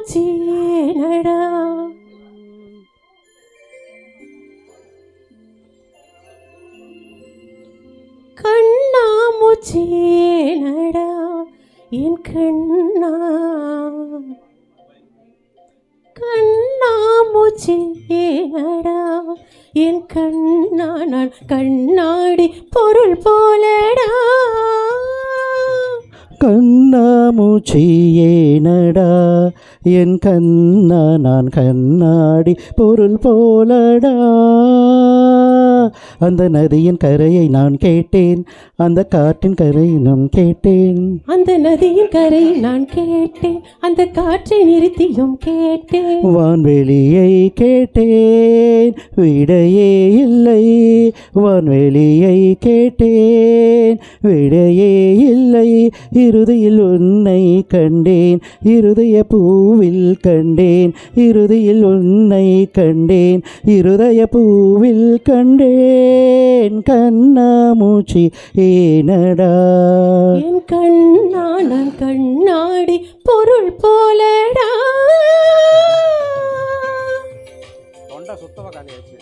கண்ணாமூச்சியேனடா கண்ணாமூச்சியேனடா என் கண்ணா கண்ணாமூச்சியேனடா என் கண்ணா நான் கண்ணாடி பொருள் போலடா கண்ணாமூச்சியேனடா என் கண்ணா நான் கண்ணாடி பொருள் போலடா அந்த நதியின் கரையை நான் கேட்டேன் அந்த காற்றின் கரையை நான் கேட்டேன் அந்த நதியின் கரையை நான் கேட்டேன் அந்த காற்றை நிறுத்தியும் கேட்டேன் வான்வெளியை கேட்டேன் விடையே இல்லை வான்வெளியை கேட்டேன் விடையே இல்லை இறுதியில் உன்னை கண்டேன் இருதய பூவில் கண்டேன் இருதியில் உன்னை கண்டேன் இருதய பூவில் கண்டேன் கண்ணாமூச்சி ஏனடா என் கண்ணா நான் கண்ணாடி பொருள் போலடா சுத்தமா காலியாச்சு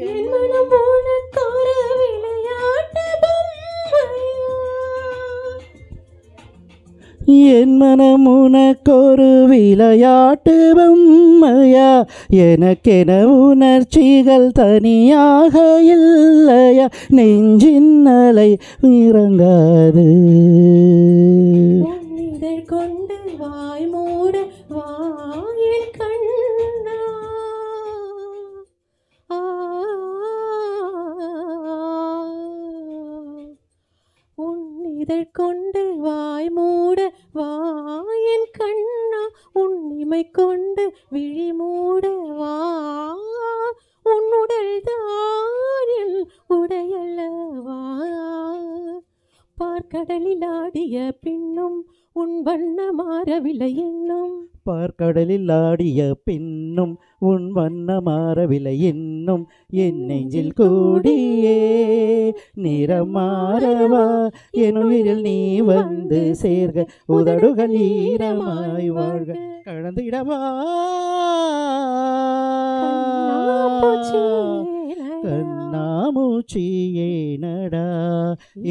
என் மனம் உனக்கார விளையாட்டு பொம்மையா என் மனம் உனக்கொரு விளையாட்டு பொம்மையா எனக்கென உணர்ச்சிகள் தனியாக இல்லையா நெஞ்சின் அலை இறங்காது இதழ் கொண்டு வாய் மூட வாயின் கண்ணா உன் இதழ் கொண்டு வாய் மூட வாயின் கண்ணா உன் இமை கொண்டு விழி மூட வா உன் உடல் தான் என் உடையல்லவா பார்க்கடலில் ஆடிய பின்னும் உன் வண்ண மாறவில்லை இன்னும் பார்க்கடலில் ஆடிய பின்னும் உன் வண்ண மாறவில்லை இன்னும் என் நெஞ்சில் கூடியே நிறம் மாறவா என் உயிரில் நீ வந்து சேர்க உதடுகள் ஈரமாய் வாழ்க கலந்திடவா கண்ணாமூச்சியேனடா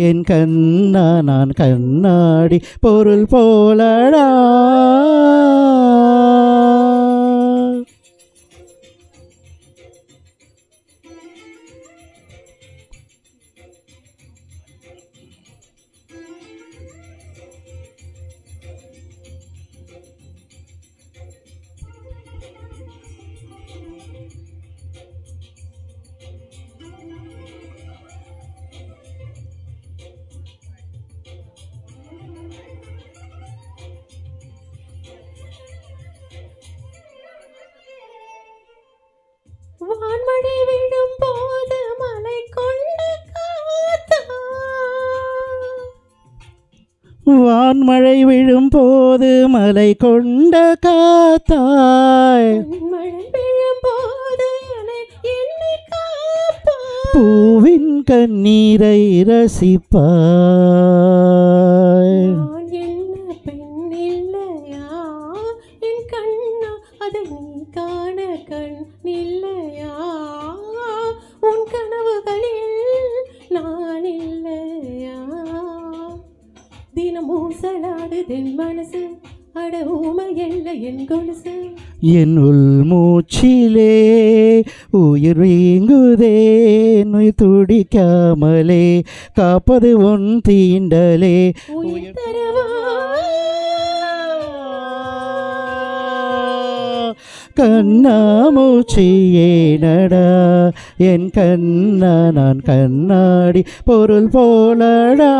என் கண்ணா நான் கண்ணாடி பொருள் போலடா வான்மழை விழும் போது மலை கொண்ட காத்தா வான்மழை விழும் போது மலை கொண்ட காத்தாய் மழை விழும் போது என்னை காப்பா பூவின் கண்ணீரை ரசிப்பாய் நான் என்ன பெண் இல்லையா என் கண்ணா அதை நீ காண கண் இல்லையா உன் கனவுகளில் நான் இல்லையா தினம் ஊசலாடுதென் மனசு அட ஊமை இல்லை என் கொலுசு என் உள் மூச்சிலே உயிர் வீங்குதே உயிர் துடிக்காமலே காப்பது உன் தீண்டலே உயிர் தரவா கண்ணாமூச்சியேனடா என் கண்ணா நான் கண்ணாடி பொருள் போலடா